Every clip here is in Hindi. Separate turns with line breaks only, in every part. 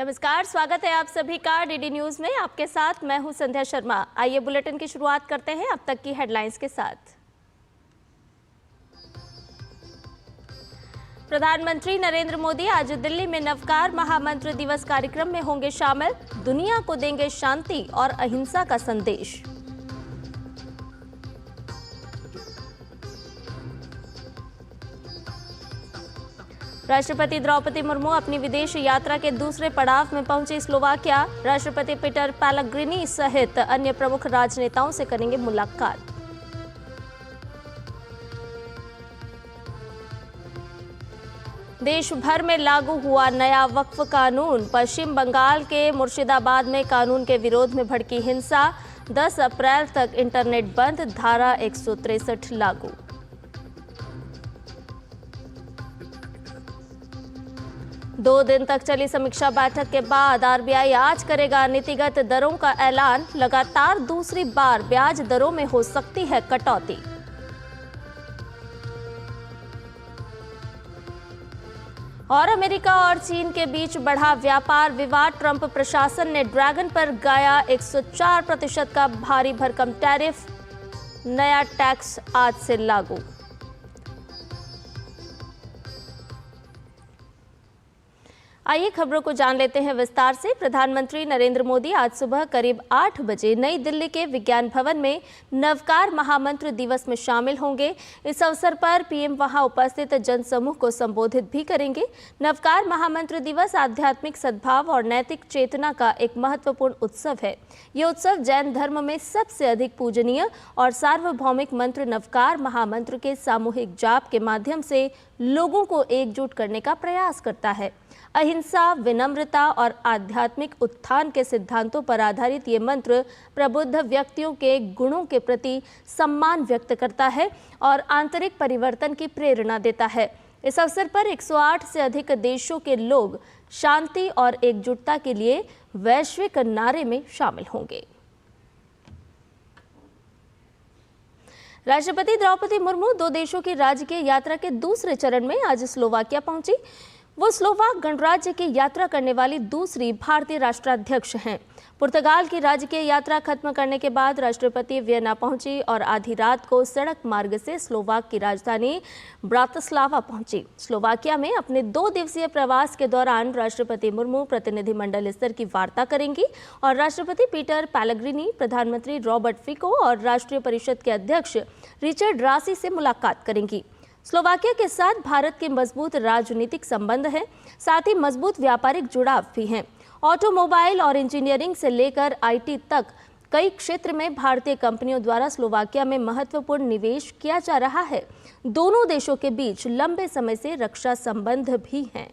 नमस्कार, स्वागत है आप सभी का डीडी न्यूज में। आपके साथ मैं हूं संध्या शर्मा। आइए बुलेटिन की शुरुआत करते हैं अब तक की हेडलाइंस के साथ। प्रधानमंत्री नरेंद्र मोदी आज दिल्ली में नवकार महामंत्र दिवस कार्यक्रम में होंगे शामिल। दुनिया को देंगे शांति और अहिंसा का संदेश। राष्ट्रपति द्रौपदी मुर्मू अपनी विदेश यात्रा के दूसरे पड़ाव में पहुंची स्लोवाकिया। राष्ट्रपति पीटर पैलेग्रिनी सहित अन्य प्रमुख राजनेताओं से करेंगे मुलाकात। देश भर में लागू हुआ नया वक्फ कानून। पश्चिम बंगाल के मुर्शिदाबाद में कानून के विरोध में भड़की हिंसा। 10 अप्रैल तक इंटरनेट बंद, धारा 163 लागू। दो दिन तक चली समीक्षा बैठक के बाद आरबीआई आज करेगा नीतिगत दरों का ऐलान। लगातार दूसरी बार ब्याज दरों में हो सकती है कटौती। और अमेरिका और चीन के बीच बढ़ा व्यापार विवाद। ट्रंप प्रशासन ने ड्रैगन पर गाया 104% का भारी भरकम टैरिफ। नया टैक्स आज से लागू। आइए खबरों को जान लेते हैं विस्तार से। प्रधानमंत्री नरेंद्र मोदी आज सुबह करीब 8 बजे नई दिल्ली के विज्ञान भवन में नवकार महामंत्र दिवस में शामिल होंगे। इस अवसर पर पीएम वहां उपस्थित जनसमूह को संबोधित भी करेंगे। नवकार महामंत्र दिवस आध्यात्मिक सद्भाव और नैतिक चेतना का एक महत्वपूर्ण उत्सव है। ये उत्सव जैन धर्म में सबसे अधिक पूजनीय और सार्वभौमिक मंत्र नवकार महामंत्र के सामूहिक जाप के माध्यम से लोगों को एकजुट करने का प्रयास करता है। अहिंसा, विनम्रता और आध्यात्मिक उत्थान के सिद्धांतों पर आधारित ये मंत्र प्रबुद्ध व्यक्तियों के गुणों के प्रति सम्मान व्यक्त करता है और आंतरिक परिवर्तन की प्रेरणा देता है। इस अवसर पर 108 से अधिक देशों के लोग शांति और एकजुटता के लिए वैश्विक नारे में शामिल होंगे। राष्ट्रपति द्रौपदी मुर्मू 2 देशों की राजकीय यात्रा के दूसरे चरण में आज स्लोवाकिया पहुंची। वो स्लोवाक गणराज्य की यात्रा करने वाली दूसरी भारतीय राष्ट्राध्यक्ष हैं। पुर्तगाल की राजकीय यात्रा खत्म करने के बाद राष्ट्रपति वियना पहुंची और आधी रात को सड़क मार्ग से स्लोवाक की राजधानी ब्रातिस्लावा पहुंची। स्लोवाकिया में अपने 2 दिवसीय प्रवास के दौरान राष्ट्रपति मुर्मू प्रतिनिधिमंडल स्तर की वार्ता करेंगी और राष्ट्रपति पीटर पैलेग्रिनी, प्रधानमंत्री रॉबर्ट फिको और राष्ट्रीय परिषद के अध्यक्ष रिचर्ड रासी से मुलाकात करेंगी। स्लोवाकिया के साथ भारत के मजबूत राजनीतिक संबंध हैं, साथ ही मजबूत व्यापारिक जुड़ाव भी हैं। ऑटोमोबाइल और इंजीनियरिंग से लेकर आईटी तक कई क्षेत्र में भारतीय कंपनियों द्वारा स्लोवाकिया में महत्वपूर्ण निवेश किया जा रहा है। दोनों देशों के बीच लंबे समय से रक्षा संबंध भी हैं।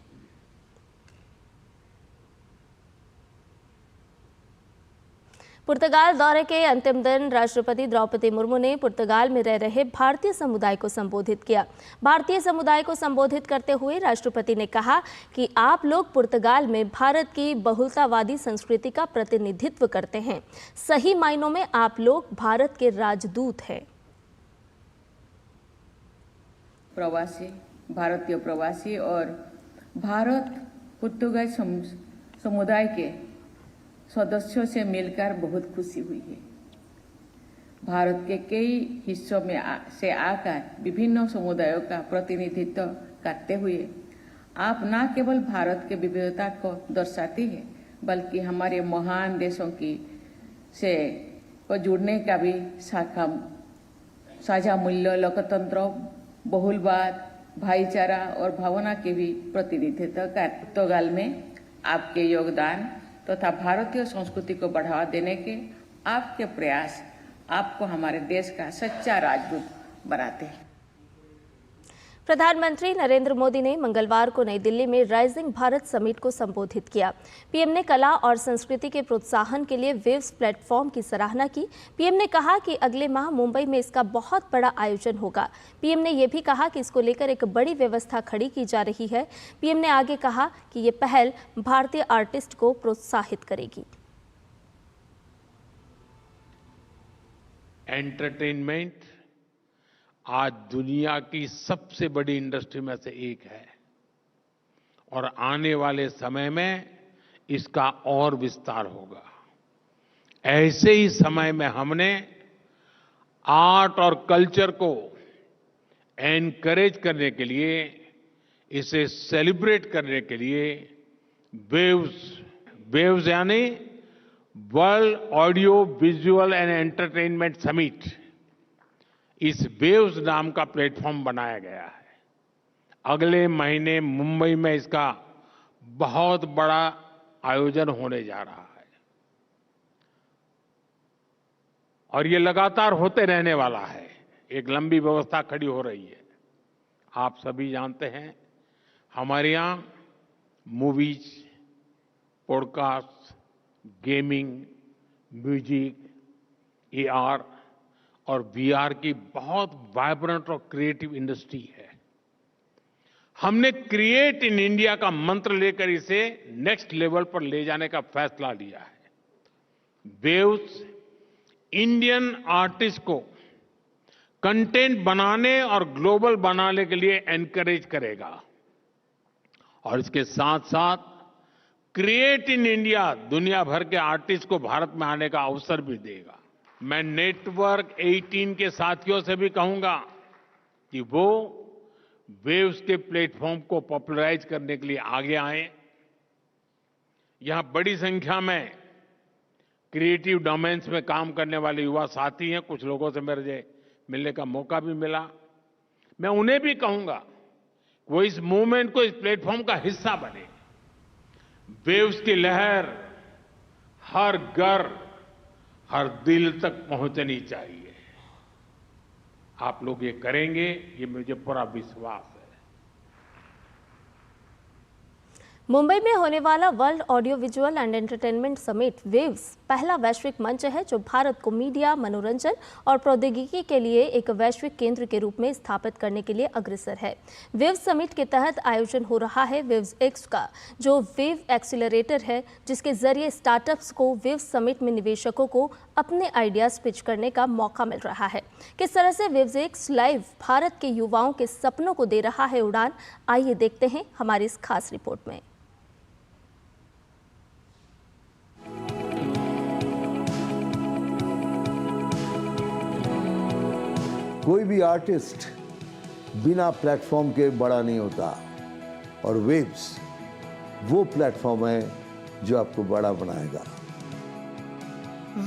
पुर्तगाल दौरे के अंतिम दिन राष्ट्रपति द्रौपदी मुर्मू ने पुर्तगाल में रह रहे भारतीय समुदाय को संबोधित किया। भारतीय समुदाय को संबोधित करते हुए राष्ट्रपति ने कहा कि आप लोग पुर्तगाल में भारत की बहुलतावादी संस्कृति का प्रतिनिधित्व करते हैं। सही मायनों में आप लोग भारत के राजदूत हैं।
प्रवासी, भारतीय प्रवासी और भारत पुर्तगाल समुदाय के सदस्यों से मिलकर बहुत खुशी हुई है। भारत के कई हिस्सों में से आकर विभिन्न समुदायों का प्रतिनिधित्व करते हुए आप न केवल भारत के विविधता को दर्शाती है, बल्कि हमारे महान देशों की से को जुड़ने का भी साझा मूल्य, लोकतंत्र, बहुलवाद, भाईचारा और भावना के भी प्रतिनिधित्व कर। पुर्तगाल में आपके योगदान तथा भारतीय संस्कृति को बढ़ावा देने के आपके प्रयास आपको हमारे देश का सच्चा राजदूत बनाते हैं।
प्रधानमंत्री नरेंद्र मोदी ने मंगलवार को नई दिल्ली में राइजिंग भारत समिट को संबोधित किया। पीएम ने कला और संस्कृति के प्रोत्साहन के लिए वेव्स प्लेटफॉर्म की सराहना की। पीएम ने कहा कि अगले माह मुंबई में इसका बहुत बड़ा आयोजन होगा। पीएम ने यह भी कहा कि इसको लेकर एक बड़ी व्यवस्था खड़ी की जा रही है। पीएम ने आगे कहा कि ये पहल भारतीय आर्टिस्ट को प्रोत्साहित करेगी।
एंटरटेनमेंट आज दुनिया की सबसे बड़ी इंडस्ट्री में से एक है और आने वाले समय में इसका और विस्तार होगा। ऐसे ही समय में हमने आर्ट और कल्चर को एनकरेज करने के लिए, इसे सेलिब्रेट करने के लिए वेव्स यानी world audio visual and entertainment summit, इस वेव्स नाम का प्लेटफॉर्म बनाया गया है। अगले महीने मुंबई में इसका बहुत बड़ा आयोजन होने जा रहा है और ये लगातार होते रहने वाला है। एक लंबी व्यवस्था खड़ी हो रही है। आप सभी जानते हैं, हमारे यहाँ movies, podcast, gaming, music, AR और वीआर की बहुत वाइब्रेंट और क्रिएटिव इंडस्ट्री है। हमने क्रिएट इन इंडिया का मंत्र लेकर इसे नेक्स्ट लेवल पर ले जाने का फैसला लिया है। वेव्स इंडियन आर्टिस्ट को कंटेंट बनाने और ग्लोबल बनाने के लिए एनकरेज करेगा और इसके साथ साथ क्रिएट इन इंडिया दुनिया भर के आर्टिस्ट को भारत में आने का अवसर भी देगा। मैं नेटवर्क 18 के साथियों से भी कहूंगा कि वो वेव्स के प्लेटफॉर्म को पॉपुलराइज करने के लिए आगे आए। यहां बड़ी संख्या में क्रिएटिव डोमेन्स में काम करने वाले युवा साथी हैं। कुछ लोगों से मेरे मिलने का मौका भी मिला। मैं उन्हें भी कहूंगा वो इस मूवमेंट को, इस प्लेटफॉर्म का हिस्सा बने। वेव्स की लहर हर घर, हर दिल तक पहुंचनी चाहिए। आप लोग ये करेंगे, ये मुझे पूरा विश्वास है।
मुंबई में होने वाला world audio visual and entertainment summit waves पहला वैश्विक मंच है जो भारत को मीडिया, मनोरंजन और प्रौद्योगिकी के लिए एक वैश्विक केंद्र के रूप में स्थापित करने के लिए अग्रसर है। वेव्स समिट के तहत आयोजन हो रहा है वेव्स एक्स का, जो वेव एक्सीलरेटर है, जिसके जरिए स्टार्टअप्स को वेव्स समिट में निवेशकों को अपने आइडियाज पिच करने का मौका मिल रहा है। किस तरह से वेव्स एक्स लाइव भारत के युवाओं के सपनों को दे रहा है उड़ान, आइए देखते हैं हमारी इस खास रिपोर्ट में।
कोई भी आर्टिस्ट बिना प्लेटफॉर्म के बड़ा नहीं होता और वेव्स वो प्लेटफॉर्म है जो आपको बड़ा बनाएगा।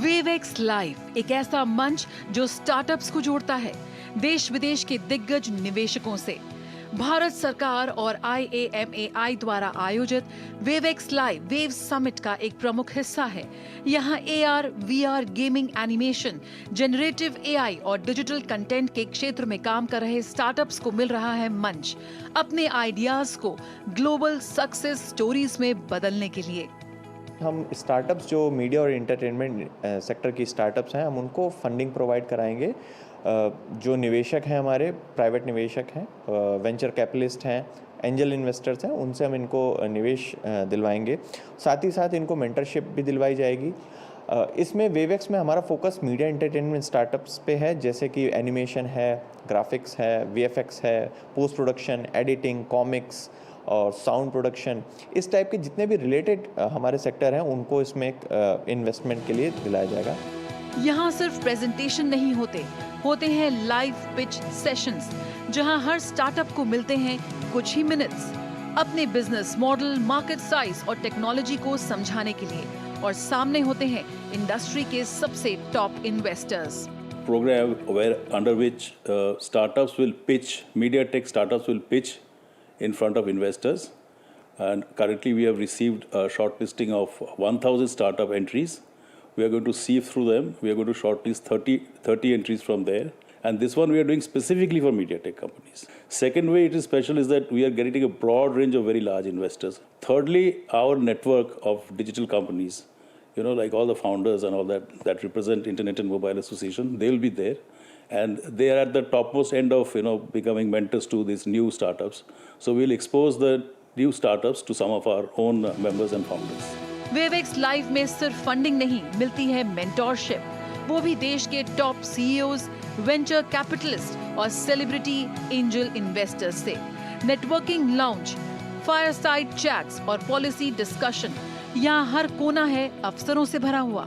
वेवएक्स लाइव एक ऐसा मंच जो स्टार्टअप्स को जोड़ता है देश विदेश के दिग्गज निवेशकों से। भारत सरकार और IAMAI द्वारा आयोजित वेवएक्स लाइव वेव्स समिट का एक प्रमुख हिस्सा है। यहाँ AR, VR, gaming, animation, generative AI और डिजिटल कंटेंट के क्षेत्र में काम कर रहे स्टार्टअप्स को मिल रहा है मंच अपने आइडियाज को ग्लोबल सक्सेस स्टोरीज में बदलने के लिए।
हम स्टार्टअप्स जो मीडिया और एंटरटेनमेंट सेक्टर की स्टार्टअप्स हैं, हम उनको फंडिंग प्रोवाइड कराएंगे। जो निवेशक हैं हमारे, प्राइवेट निवेशक हैं, वेंचर कैपिटलिस्ट हैं, एंजल इन्वेस्टर्स हैं, उनसे हम इनको निवेश दिलवाएंगे। साथ ही साथ इनको मेंटरशिप भी दिलवाई जाएगी। इसमें वेवएक्स में हमारा फोकस मीडिया एंटरटेनमेंट स्टार्टअप्स पे है, जैसे कि एनिमेशन है, ग्राफिक्स है, VFX है, पोस्ट प्रोडक्शन, एडिटिंग, कॉमिक्स और साउंड प्रोडक्शन। इस टाइप के जितने भी रिलेटेड हमारे सेक्टर हैं उनको इसमें इन्वेस्टमेंट के लिए दिलाया जाएगा।
यहाँ सिर्फ प्रेजेंटेशन नहीं होते हैं लाइव पिच सेशंस, जहाँ हर स्टार्टअप को मिलते हैं कुछ ही मिनट्स अपने बिजनेस मॉडल, मार्केट साइज और टेक्नोलॉजी को समझाने के लिए, और सामने होते हैं इंडस्ट्री के सबसे top investors.
Program under which startups will pitch, media tech startups will pitch in front of investors, and currently we have received a shortlisting of 1,000 startup entries. We are going to sieve through them. We are going to shortlist 30 entries from there. And this one we are doing specifically for media tech companies. Second way it is special is that we are getting a broad range of very large investors. Thirdly, our network of digital companies, like all the founders and all that represent Internet and Mobile Association, they will be there. And they are at the topmost end of, becoming mentors to these new startups. So we'll expose the new startups to some of our own members and founders.
WaveX live में सिर्फ फंडिंग नहीं मिलती है, मेंटोरशिप, वो भी देश के टॉप CEOs, वेंचर कैपिटलिस्ट और सेलिब्रिटी एंजल इन्वेस्टर्स से। नेटवर्किंग लाउंज, फायरसाइड चैट्स और पॉलिसी डिस्कशन, यहाँ हर कोना है अवसरों से भरा हुआ।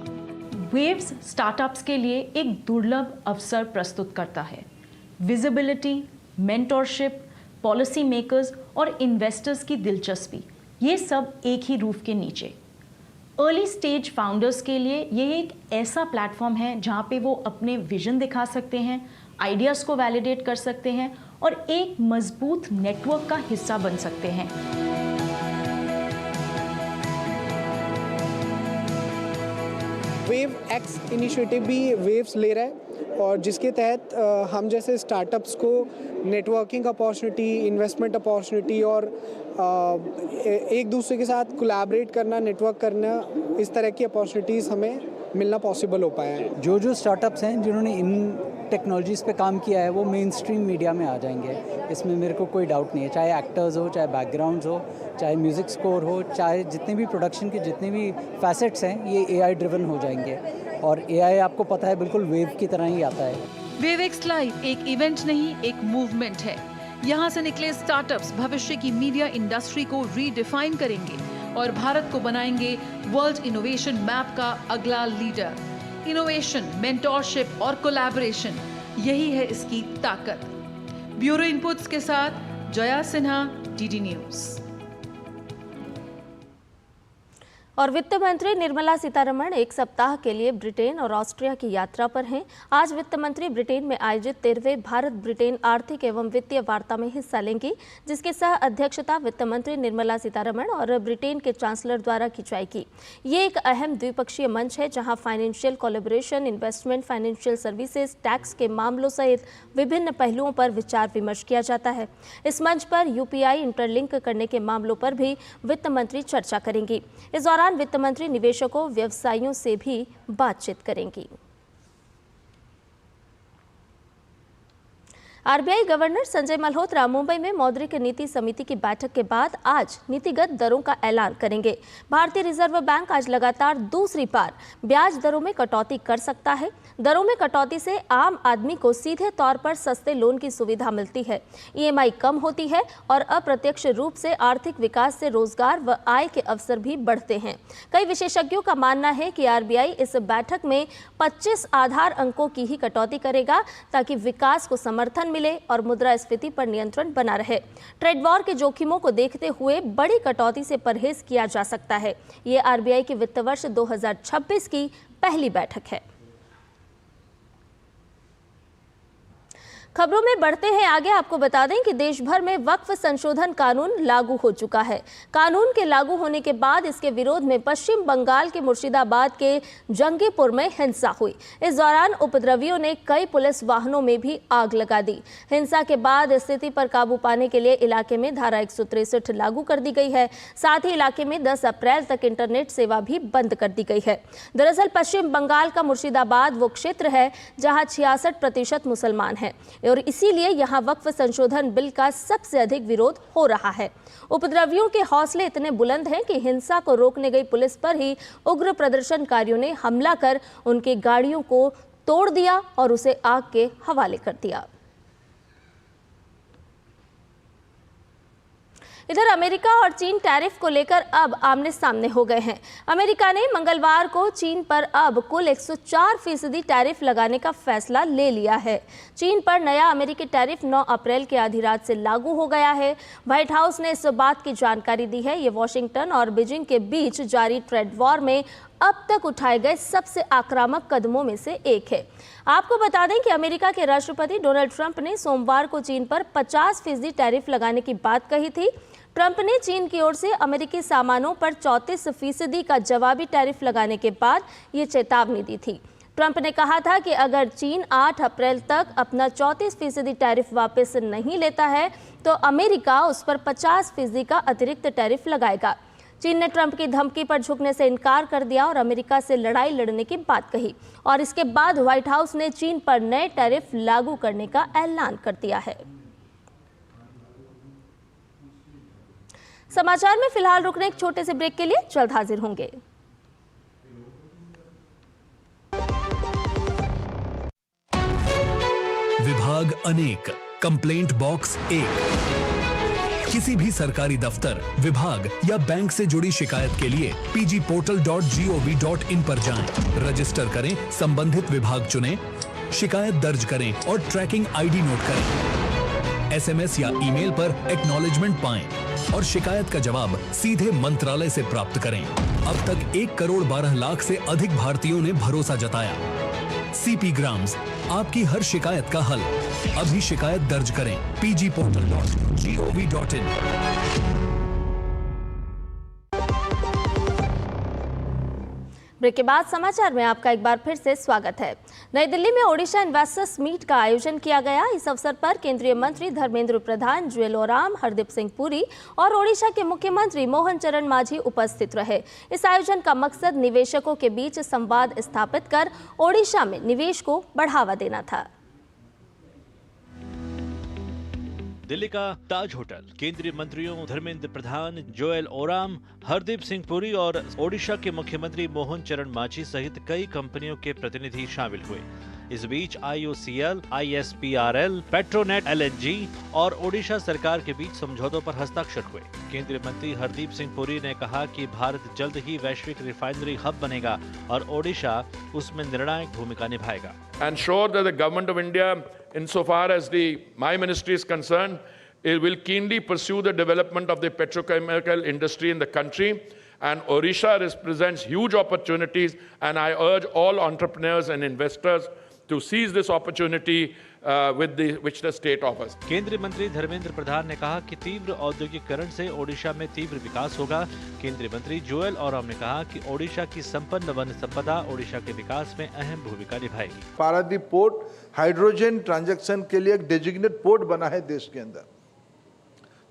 वेव्स स्टार्टअप्स के लिए एक दुर्लभ अवसर प्रस्तुत करता है। विजिबिलिटी, मेंटरशिप, पॉलिसी मेकर्स और इन्वेस्टर्स की दिलचस्पी, ये सब एक ही रूफ के नीचे। अर्ली स्टेज फाउंडर्स के लिए ये एक ऐसा प्लेटफॉर्म है जहाँ पे वो अपने विजन दिखा सकते हैं, आइडियाज़ को वैलिडेट कर सकते हैं और एक मजबूत नेटवर्क का हिस्सा बन सकते हैं।
वेव एक्स इनिशिएटिव भी वेव्स ले रहा है और जिसके तहत हम जैसे स्टार्टअप्स को नेटवर्किंग अपॉर्चुनिटी, इन्वेस्टमेंट अपॉर्चुनिटी और एक दूसरे के साथ कोलैबोरेट करना, नेटवर्क करना, इस तरह की अपॉर्चुनिटीज़ हमें मिलना पॉसिबल हो पाया है।
जो स्टार्टअप्स हैं जिन्होंने इन टेक्नोलॉजीज़ पे काम किया है वो मेन स्ट्रीम मीडिया में आ जाएंगे, इसमें मेरे को कोई डाउट नहीं है। चाहे एक्टर्स हो, चाहे बैकग्राउंड्स हो, चाहे म्यूज़िक स्कोर हो, चाहे जितने भी प्रोडक्शन के जितने भी फैसेट्स हैं, ये AI ड्रिवन हो जाएंगे। और AI आपको पता है बिल्कुल वेव की तरह ही आता है।
वेवएक्स लाइव एक इवेंट नहीं, एक मूवमेंट है। यहाँ से निकले स्टार्टअप्स भविष्य की मीडिया इंडस्ट्री को रीडिफाइन करेंगे और भारत को बनाएंगे वर्ल्ड इनोवेशन मैप का अगला लीडर। इनोवेशन, मेंटरशिप और कोलैबोरेशन, यही है इसकी ताकत। ब्यूरो इनपुट्स के साथ जया सिन्हा, DD न्यूज़।
और वित्त मंत्री निर्मला सीतारमण एक सप्ताह के लिए ब्रिटेन और ऑस्ट्रिया की यात्रा पर हैं। आज वित्त मंत्री ब्रिटेन में आयोजित 13वें भारत ब्रिटेन आर्थिक एवं वित्तीय वार्ता में हिस्सा लेंगी, जिसकी सह अध्यक्षता वित्त मंत्री निर्मला सीतारमण और ब्रिटेन के चांसलर द्वारा की जाएगी। ये एक अहम द्विपक्षीय मंच है जहां financial collaboration, investment, financial services, tax के मामलों सहित विभिन्न पहलुओं पर विचार विमर्श किया जाता है। इस मंच पर UPI इंटरलिंक करने के मामलों पर भी वित्त मंत्री चर्चा करेंगी। इस दौरान वित्त मंत्री निवेशकों, व्यवसायियों से भी बातचीत करेंगी। RBI गवर्नर संजय मल्होत्रा मुंबई में मौद्रिक नीति समिति की बैठक के बाद आज नीतिगत दरों का ऐलान करेंगे। भारतीय रिजर्व बैंक आज लगातार दूसरी बार ब्याज दरों में कटौती कर सकता है। दरों में कटौती से आम आदमी को सीधे तौर पर सस्ते लोन की सुविधा मिलती है, EMI कम होती है और अप्रत्यक्ष रूप से आर्थिक विकास से रोजगार व आय के अवसर भी बढ़ते हैं। कई विशेषज्ञों का मानना है कि RBI इस बैठक में 25 आधार अंकों की ही कटौती करेगा ताकि विकास को समर्थन मिले और मुद्रास्फीति पर नियंत्रण बना रहे। ट्रेड वॉर के जोखिमों को देखते हुए बड़ी कटौती से परहेज किया जा सकता है। ये RBI के वित्त वर्ष 2026 की पहली बैठक है। खबरों में बढ़ते हैं आगे। आपको बता दें कि देश भर में वक्फ संशोधन कानून लागू हो चुका है। कानून के लागू होने के बाद इसके विरोध में पश्चिम बंगाल के मुर्शिदाबाद के जंगीपुर में हिंसा हुई। इस दौरान उपद्रवियों ने कई पुलिस वाहनों में भी आग लगा दी। हिंसा के बाद स्थिति पर काबू पाने के लिए इलाके में धारा 163 लागू कर दी गई है। साथ ही इलाके में 10 अप्रैल तक इंटरनेट सेवा भी बंद कर दी गई है। दरअसल पश्चिम बंगाल का मुर्शिदाबाद वो क्षेत्र है जहां 66% मुसलमान हैं और इसीलिए यहां वक्फ संशोधन बिल का सबसे अधिक विरोध हो रहा है। उपद्रवियों के हौसले इतने बुलंद हैं कि हिंसा को रोकने गई पुलिस पर ही उग्र प्रदर्शनकारियों ने हमला कर उनकी गाड़ियों को तोड़ दिया और उसे आग के हवाले कर दिया। इधर अमेरिका और चीन टैरिफ को लेकर अब आमने सामने हो गए हैं। अमेरिका ने मंगलवार को चीन पर अब कुल 104% टैरिफ लगाने का फैसला ले लिया है। चीन पर नया अमेरिकी टैरिफ 9 अप्रैल के आधी रात से लागू हो गया है। व्हाइट हाउस ने इस बात की जानकारी दी है। ये वॉशिंगटन और बीजिंग के बीच जारी ट्रेड वॉर में अब तक उठाए गए सबसे आक्रामक कदमों में से एक है। आपको बता दें कि अमेरिका के राष्ट्रपति डोनाल्ड ट्रंप ने सोमवार को चीन पर 50% टैरिफ लगाने की बात कही थी। ट्रंप ने चीन की ओर से अमेरिकी सामानों पर 34% का जवाबी टैरिफ लगाने के बाद ये चेतावनी दी थी। ट्रंप ने कहा था कि अगर चीन 8 अप्रैल तक अपना 34% टैरिफ वापस नहीं लेता है तो अमेरिका उस पर 50% का अतिरिक्त टैरिफ लगाएगा। चीन ने ट्रंप की धमकी पर झुकने से इनकार कर दिया और अमेरिका से लड़ाई लड़ने की बात कही और इसके बाद व्हाइट हाउस ने चीन पर नए टैरिफ लागू करने का ऐलान कर दिया है। समाचार में फिलहाल रुकने एक छोटे से ब्रेक के लिए जल्द हाजिर होंगे।
विभाग अनेक, कंप्लेंट बॉक्स 1, किसी भी सरकारी दफ्तर, विभाग या बैंक से जुड़ी शिकायत के लिए pgportal.gov.in पर जाएं, रजिस्टर करें, संबंधित विभाग चुनें, शिकायत दर्ज करें और ट्रैकिंग आईडी नोट करें। एसएमएस या ईमेल पर एक्नॉलेजमेंट पाएं और शिकायत का जवाब सीधे मंत्रालय से प्राप्त करें। अब तक 1,12,00,000 से अधिक भारतीयों ने भरोसा जताया। सीपी ग्राम्स, आपकी हर शिकायत का हल। अभी शिकायत दर्ज करें pgportal.gov.in।
ब्रेक के बाद समाचार में आपका एक बार फिर से स्वागत है। नई दिल्ली में ओडिशा इन्वेस्टर्स मीट का आयोजन किया गया। इस अवसर पर केंद्रीय मंत्री धर्मेंद्र प्रधान, जुएल ओराम, हरदीप सिंह पुरी और ओडिशा के मुख्यमंत्री मोहन चरण मांझी उपस्थित रहे। इस आयोजन का मकसद निवेशकों के बीच संवाद स्थापित कर ओडिशा में निवेश को बढ़ावा देना था।
दिल्ली का ताज होटल केंद्रीय मंत्रियों धर्मेंद्र प्रधान, जुएल ओराम, हरदीप सिंह पुरी और ओडिशा के मुख्यमंत्री मोहन चरण मांझी सहित कई कंपनियों के प्रतिनिधि शामिल हुए। इस बीच IOCL, ISPRL, पेट्रोनेट LNG और ओडिशा सरकार के बीच समझौतों पर हस्ताक्षर हुए। केंद्रीय मंत्री हरदीप सिंह पुरी ने कहा कि भारत जल्द ही वैश्विक रिफाइनरी हब बनेगा और ओडिशा उसमें निर्णायक भूमिका निभाएगा।
And sure that the government of India, insofar as my ministry is concerned, it will keenly pursue the development of the petrochemical industry in the country. And Odisha represents huge opportunities, and I urge all entrepreneurs and investors to seize this opportunity which the state offers.
केंद्रीय मंत्री धर्मेंद्र प्रधान ने कहा कि तीव्र औद्योगिकरण से ओडिशा में तीव्र विकास होगा। केंद्रीय मंत्री जुएल ओराम ने कहा कि ओडिशा की संपन्न वन संपदा ओडिशा के विकास में अहम भूमिका निभाएगी।
पारादीप पोर्ट हाइड्रोजन ट्रांजैक्शन के लिए एक डेजिग्नेट पोर्ट बना है देश के अंदर।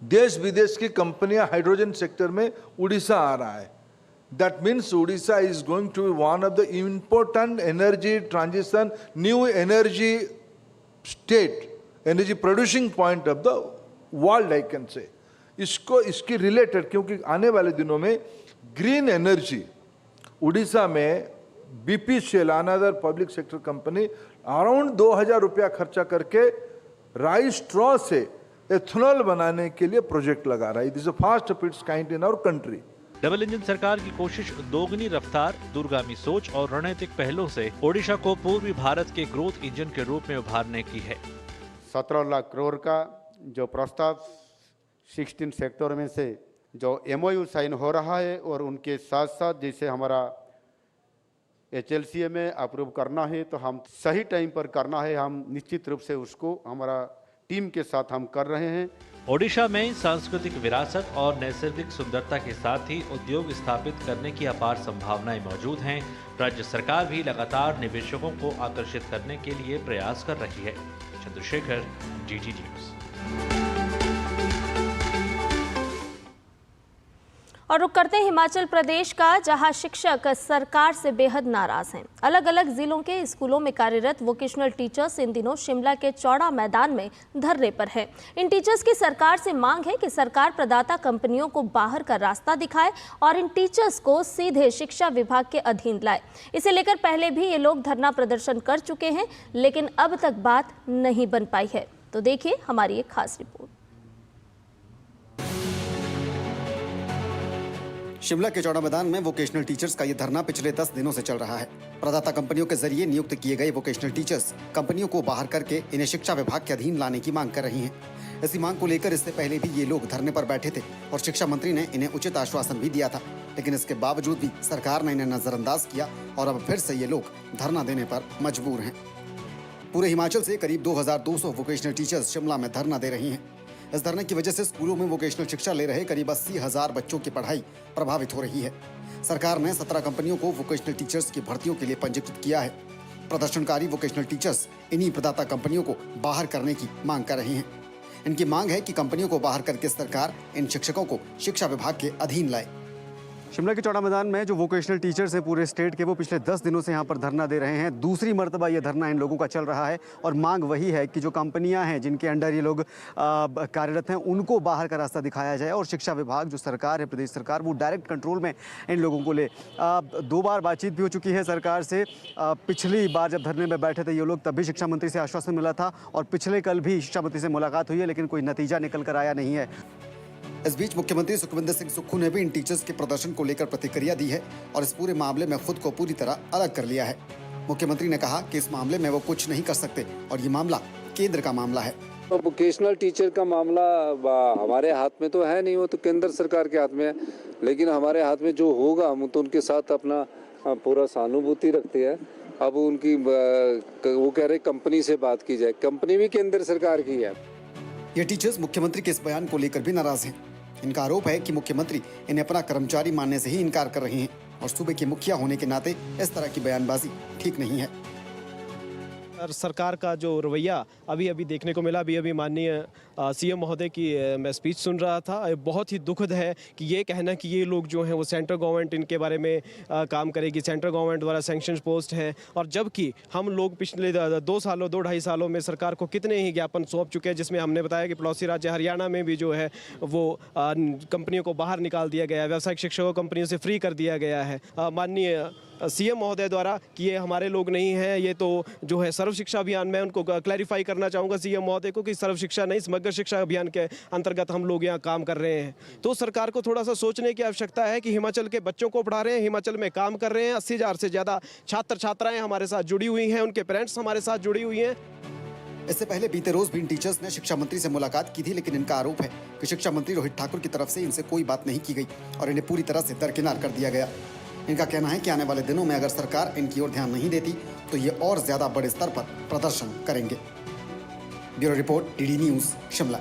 देश विदेश की कंपनियां हाइड्रोजन सेक्टर में उड़ीसा आ रहा है। That means Odisha is going to be one of the important energy transition, new energy state, energy producing point of the world, I can say. इसकी रिलेटेड, क्योंकि आने वाले दिनों में ग्रीन एनर्जी उड़ीसा में BPCL, another public sector company, around 2,000 रुपया खर्चा करके राइस स्ट्रॉ से एथेनॉल बनाने के लिए प्रोजेक्ट लगा रहा है। This is first of its kind in our country.
Double engine सरकार की कोशिश दोगुनी रफ्तार, दूरगामी सोच और रणनीतिक पहलों से ओडिशा को पूर्वी भारत के ग्रोथ इंजन के रूप में उभारने की है।
17 लाख करोड़ का जो प्रस्ताव 16 सेक्टर में से जो MOU साइन हो रहा है और उनके साथ साथ जैसे हमारा HLCA में अप्रूव करना है तो हम सही टाइम पर करना है। हम निश्चित रूप से उसको हमारा टीम के साथ हम कर रहे हैं।
ओडिशा में सांस्कृतिक विरासत और नैसर्गिक सुंदरता के साथ ही उद्योग स्थापित करने की अपार संभावनाएं मौजूद हैं। राज्य सरकार भी लगातार निवेशकों को आकर्षित करने के लिए प्रयास कर रही है। Chandrashekhar, GT news.
और रुक करते हैं हिमाचल प्रदेश का, जहां शिक्षक सरकार से बेहद नाराज हैं। अलग अलग जिलों के स्कूलों में कार्यरत वोकेशनल टीचर्स इन दिनों शिमला के चौड़ा मैदान में धरने पर है। इन टीचर्स की सरकार से मांग है कि सरकार प्रदाता कंपनियों को बाहर का रास्ता दिखाए और इन टीचर्स को सीधे शिक्षा विभाग के अधीन लाए। इसे लेकर पहले भी ये लोग धरना प्रदर्शन कर चुके हैं, लेकिन अब तक बात नहीं बन पाई है। तो देखिए हमारी एक खास रिपोर्ट।
शिमला के चौड़ा मैदान में वोकेशनल टीचर्स का ये धरना पिछले 10 दिनों से चल रहा है। प्रदाता कंपनियों के जरिए नियुक्त किए गए वोकेशनल टीचर्स कंपनियों को बाहर करके इन्हें शिक्षा विभाग के अधीन लाने की मांग कर रही हैं। इसी मांग को लेकर इससे पहले भी ये लोग धरने पर बैठे थे और शिक्षा मंत्री ने इन्हें उचित आश्वासन भी दिया था, लेकिन इसके बावजूद भी सरकार ने इन्हें नजरअंदाज किया और अब फिर से ये लोग धरना देने पर मजबूर हैं। पूरे हिमाचल से करीब 2200 वोकेशनल टीचर्स शिमला में धरना दे रही हैं। इस धरने की वजह से स्कूलों में वोकेशनल शिक्षा ले रहे करीब 80,000 बच्चों की पढ़ाई प्रभावित हो रही है। सरकार ने 17 कंपनियों को वोकेशनल टीचर्स की भर्तियों के लिए पंजीकृत किया है। प्रदर्शनकारी वोकेशनल टीचर्स इन्हीं प्रदाता कंपनियों को बाहर करने की मांग कर रहे हैं। इनकी मांग है कि कंपनियों को बाहर करके सरकार इन शिक्षकों को शिक्षा विभाग के अधीन लाए।
शिमला के चौड़ा मैदान में जो वोकेशनल टीचर्स हैं पूरे स्टेट के, वो पिछले 10 दिनों से यहाँ पर धरना दे रहे हैं। दूसरी मर्तबा ये धरना इन लोगों का चल रहा है और मांग वही है कि जो कंपनियां हैं जिनके अंडर ये लोग कार्यरत हैं उनको बाहर का रास्ता दिखाया जाए और शिक्षा विभाग जो सरकार है, प्रदेश सरकार, वो डायरेक्ट कंट्रोल में इन लोगों को ले। 2 बार बातचीत भी हो चुकी है सरकार से। पिछली बार जब धरने में बैठे थे ये लोग, तब भी शिक्षा मंत्री से आश्वासन मिला था और पिछले कल भी शिक्षा मंत्री से मुलाकात हुई है, लेकिन कोई नतीजा निकल कर आया नहीं है।
इस बीच मुख्यमंत्री सुखविंदर सिंह सुक्खू ने भी इन टीचर्स के प्रदर्शन को लेकर प्रतिक्रिया दी है और इस पूरे मामले में खुद को पूरी तरह अलग कर लिया है। मुख्यमंत्री ने कहा कि इस मामले में वो कुछ नहीं कर सकते और ये मामला केंद्र का मामला है।
तो वोकेशनल टीचर का मामला हमारे हाथ में तो है नहीं, वो तो केंद्र सरकार के हाथ में है। लेकिन हमारे हाथ में जो होगा हम तो उनके साथ अपना पूरा सहानुभूति रखते हैं। अब उनकी वो कह रहे कंपनी से बात की जाए, कंपनी भी केंद्र सरकार की है।
ये टीचर्स मुख्यमंत्री के इस बयान को लेकर भी नाराज हैं। इनका आरोप है कि मुख्यमंत्री इन्हें अपना कर्मचारी मानने से ही इनकार कर रहे हैं और सूबे के मुखिया होने के नाते इस तरह की बयानबाजी ठीक नहीं है।
सरकार का जो रवैया अभी देखने को मिला, अभी माननीय सीएम महोदय की मैं स्पीच सुन रहा था, बहुत ही दुखद है कि ये कहना कि ये लोग जो हैं वो सेंट्रल गवर्नमेंट इनके बारे में काम करेगी, सेंट्रल गवर्नमेंट द्वारा सैंक्शन पोस्ट है। और जबकि हम लोग पिछले 2-2.5 सालों में सरकार को कितने ही ज्ञापन सौंप चुके हैं, जिसमें हमने बताया कि पड़ोसी राज्य हरियाणा में भी जो है वो कंपनियों को बाहर निकाल दिया गया है, व्यावसायिक शिक्षकों कंपनियों से फ्री कर दिया गया है माननीय सीएम महोदय द्वारा कि ये हमारे लोग नहीं हैं, ये तो जो है सर्व शिक्षा अभियान में उनको क्लैरिफाई करना चाहूँगा सीएम महोदय को कि सर्व शिक्षा नहीं, समग्र शिक्षा अभियान के अंतर्गत हम लोग यहाँ काम कर रहे हैं। तो सरकार को थोड़ा सा सोचने की आवश्यकता है कि हिमाचल के बच्चों को पढ़ा रहे हैं, हिमाचल में काम कर रहे हैं। 80,000 से ज़्यादा छात्र छात्राएँ हमारे साथ जुड़ी हुई हैं, उनके पेरेंट्स हमारे साथ जुड़ी हुई हैं।
इससे पहले बीते रोज भी इन टीचर्स ने शिक्षा मंत्री से मुलाकात की थी, लेकिन इनका आरोप है कि शिक्षा मंत्री रोहित ठाकुर की तरफ से इनसे कोई बात नहीं की गई और इन्हें पूरी तरह से दरकिनार कर दिया गया। इनका कहना है कि आने वाले दिनों में अगर सरकार इनकी ओर ध्यान नहीं देती तो ये और ज्यादा बड़े स्तर पर प्रदर्शन करेंगे। Bureau report, DD news, Shimla.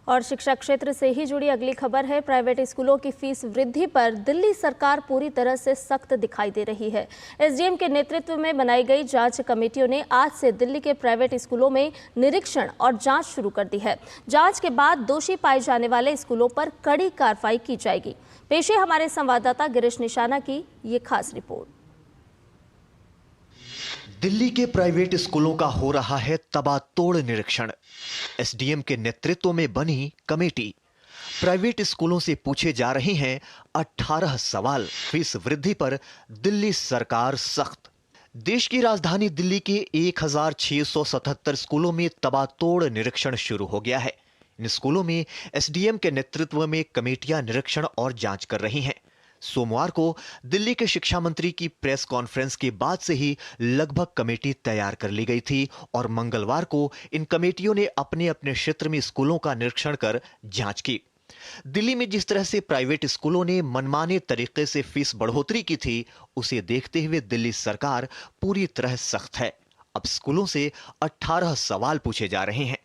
और शिक्षा क्षेत्र से ही जुड़ी अगली खबर है। प्राइवेट स्कूलों की फीस वृद्धि पर दिल्ली सरकार पूरी तरह से सख्त दिखाई दे रही है। एसडीएम के नेतृत्व में बनाई गई जांच कमेटियों ने आज से दिल्ली के प्राइवेट स्कूलों में निरीक्षण और जांच शुरू कर दी है। जांच के बाद दोषी पाए जाने वाले स्कूलों पर कड़ी कार्रवाई की जाएगी। पेश है हमारे संवाददाता गिरीश निशाना की ये खास रिपोर्ट।
दिल्ली के प्राइवेट स्कूलों का हो रहा है तबातोड़ निरीक्षण। एसडीएम के नेतृत्व में बनी कमेटी प्राइवेट स्कूलों से पूछे जा रहे हैं 18 सवाल। फीस वृद्धि पर दिल्ली सरकार सख्त। देश की राजधानी दिल्ली के 1677 स्कूलों में तबातोड़ निरीक्षण शुरू हो गया है। इन स्कूलों में एसडीएम के नेतृत्व में कमेटियां निरीक्षण और जांच कर रही हैं। सोमवार को दिल्ली के शिक्षा मंत्री की प्रेस कॉन्फ्रेंस के बाद से ही लगभग कमेटी तैयार कर ली गई थी और मंगलवार को इन कमेटियों ने अपने अपने क्षेत्र में स्कूलों का निरीक्षण कर जांच की। दिल्ली में जिस तरह से प्राइवेट स्कूलों ने मनमाने तरीके से फीस बढ़ोतरी की थी, उसे देखते हुए दिल्ली सरकार पूरी तरह सख्त है। अब स्कूलों से 18 सवाल पूछे जा रहे हैं।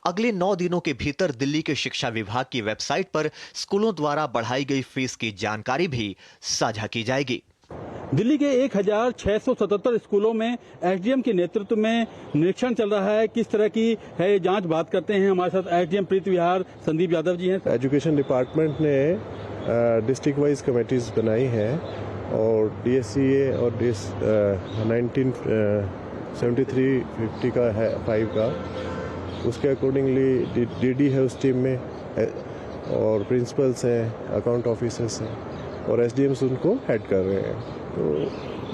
अगले 9 दिनों के भीतर दिल्ली के शिक्षा विभाग की वेबसाइट पर स्कूलों द्वारा बढ़ाई गई फीस की जानकारी भी साझा की जाएगी।
दिल्ली के 1677 स्कूलों में एसडीएम के नेतृत्व में निरीक्षण चल रहा है। किस तरह की है जांच, बात करते हैं। हमारे साथ एसडीएम प्रीति विहार संदीप यादव जी हैं।
एजुकेशन डिपार्टमेंट ने डिस्ट्रिक्ट वाइज कमेटीज बनाई हैं और डीएससीए और 1973-50 का है 5 का, उसके अकॉर्डिंगली डीडी है उस टीम में और प्रिंसिपल्स हैं, अकाउंट ऑफिसर्स हैं और एसडीएम्स उनको हेड कर रहे हैं। तो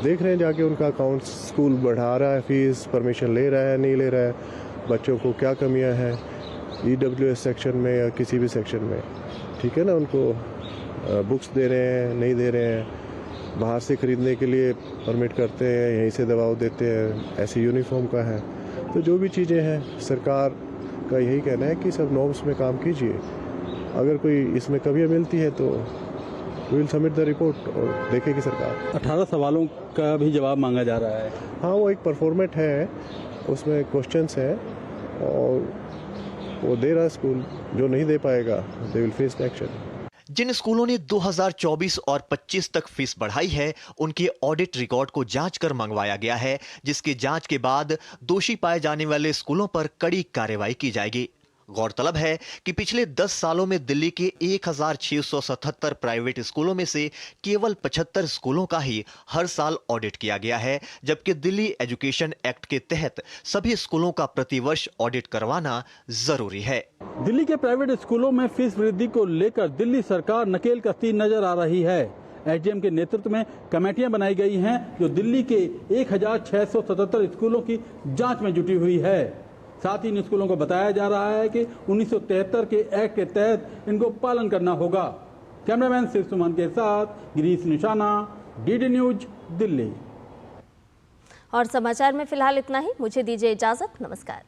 देख रहे हैं जाके उनका अकाउंट स्कूल बढ़ा रहा है, फीस परमिशन ले रहा है, नहीं ले रहा है, बच्चों को क्या कमियां हैं ईडब्ल्यूएस सेक्शन में या किसी भी सेक्शन में, ठीक है ना, उनको बुक्स दे रहे हैं, नहीं दे रहे हैं, बाहर से खरीदने के लिए परमिट करते हैं, यहीं से दबाव देते हैं, ऐसे यूनिफॉर्म का है। तो जो भी चीज़ें हैं सरकार का यही कहना है कि सब नॉर्म्स में काम कीजिए। अगर कोई इसमें कमियां मिलती है तो विल सबमिट द रिपोर्ट और देखेगी सरकार।
18 सवालों का भी जवाब मांगा जा रहा है।
हाँ, वो एक परफॉर्मेट है, उसमें क्वेश्चंस हैं और वो दे रहा है स्कूल। जो नहीं दे पाएगा दे विल फेस एक्शन।
जिन स्कूलों ने 2024 और 25 तक फीस बढ़ाई है, उनके ऑडिट रिकॉर्ड को जांच कर मंगवाया गया है, जिसकी जांच के बाद दोषी पाए जाने वाले स्कूलों पर कड़ी कार्रवाई की जाएगी। गौरतलब है कि पिछले 10 सालों में दिल्ली के 1677 प्राइवेट स्कूलों में से केवल 75 स्कूलों का ही हर साल ऑडिट किया गया है, जबकि दिल्ली एजुकेशन एक्ट के तहत सभी स्कूलों का प्रतिवर्ष ऑडिट करवाना जरूरी है।
दिल्ली के प्राइवेट स्कूलों में फीस वृद्धि को लेकर दिल्ली सरकार नकेल कसती नजर आ रही है। एसडीएम के नेतृत्व में कमेटियां बनाई गई हैं जो दिल्ली के 1677 स्कूलों की जांच में जुटी हुई है। साथ ही इन स्कूलों को बताया जा रहा है कि 1973 के एक्ट के तहत इनको पालन करना होगा। कैमरामैन शिव सुमन के साथ गिरीश निशाना, डीडी न्यूज, दिल्ली।
और समाचार में फिलहाल इतना ही। मुझे दीजिए इजाजत। नमस्कार।